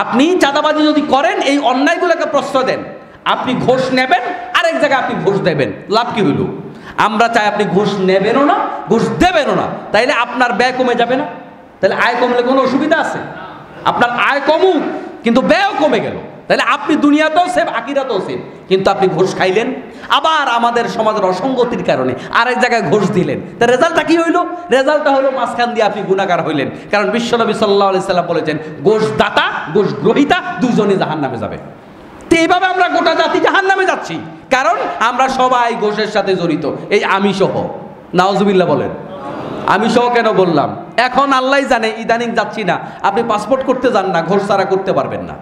আপনি চাঁদাবাজি যদি করেন, এই অন্যায়গুলোকে প্রশ্রয় দেন, আপনি ঘুষ নেবেন, আরেক জায়গায় আপনি ঘুষ দেবেন, লাভ কি হইল? আমরা চাই আপনি ঘুষ নেবেনও না, ঘুষ দেবেনও না, তাইলে আপনার ব্যয় কমে যাবে না? তাহলে আয় কমলে কোনো অসুবিধা আছে? আপনার আয় কমুক কিন্তু ব্যয়ও কমে গেল, তাহলে আপনি দুনিয়াতেও সেফ, আখিরাতেও সেফ। কিন্তু আপনি ঘুষ খাইলেন, আবার আমাদের সমাজের অসঙ্গতির কারণে আরেক জায়গায় ঘুষ দিলেন, তার রেজাল্টটা কি হইল? রেজাল্টটা হলো মাঝখান দিয়ে আপনি গুনাহগার হইলেন। কারণ বিশ্বনবী সাল্লাল্লাহু আলাইহি সাল্লাম বলেছেন, ঘুষ দাতা ঘুষ গ্রহীতা দুজনই জাহান্নামে যাবে। তো এইভাবে আমরা গোটা জাতি জাহান্নামে যাচ্ছি, কারণ আমরা সবাই ঘুষের সাথে জড়িত, এই আমি সহ। নাউজুবিল্লাহ বলেন। আমি সহ কেন বললাম? এখন আল্লাহ জানে, ইদানিং যাচ্ছি না, আপনি পাসপোর্ট করতে যান না, ঘুষ ছাড়া করতে পারবেন না।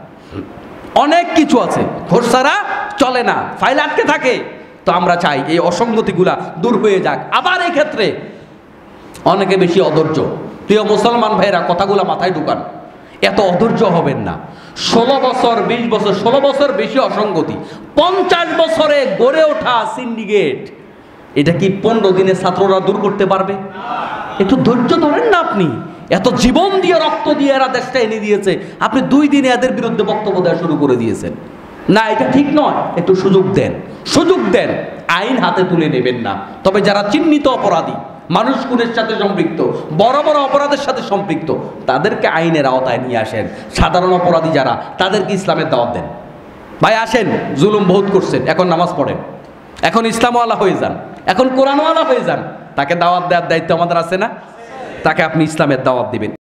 অনেক কিছু আছে ঘুষ ছাড়া চলে না, ফাইল আটকে থাকে। তো আমরা চাই এই অসঙ্গতিগুলা দূর হয়ে যাক। আবার এই ক্ষেত্রে অনেকে বেশি অধৈর্য। প্রিয় মুসলমান ভাইরা, কথাগুলা মাথায় ঢুকান, এত অধৈর্য হবেন না। 16 বছর 20 বছর 16 বছর বেশি অসঙ্গতি, 50 বছরে গড়ে ওঠা সিন্ডিকেট, এটা কি 15 দিনে ছাত্ররা দূর করতে পারবে? একটু ধৈর্য ধরেন না। আপনি এত জীবন দিয়ে রক্ত দিয়ে এরা দেশটা এনে দিয়েছে, আপনি 2 দিনে এদের বিরুদ্ধে বক্তব্য দেওয়া শুরু করে দিয়েছেন। না, এটা ঠিক নয়। একটু সুযোগ দেন, সুযোগ দেন। আইন হাতে তুলে নেবেন না। তবে যারা চিহ্নিত অপরাধী, মানুষ খুনের সাথে সম্পৃক্ত, বড় বড় অপরাধের সাথে সম্পৃক্ত, তাদেরকে আইনের আওতায় নিয়ে আসেন। সাধারণ অপরাধী যারা, তাদেরকে ইসলামের দাওয়াত দেন। ভাই আসেন, জুলুম বহুত করছেন, এখন নামাজ পড়েন, এখন ইসলামওয়ালা হয়ে যান, এখন কোরআনওয়ালা হয়ে যান। তাকে দাওয়াত দেওয়ার দায়িত্ব আমাদের আছে না? তাকে আপনি ইসলামের দাওয়াত দিবেন।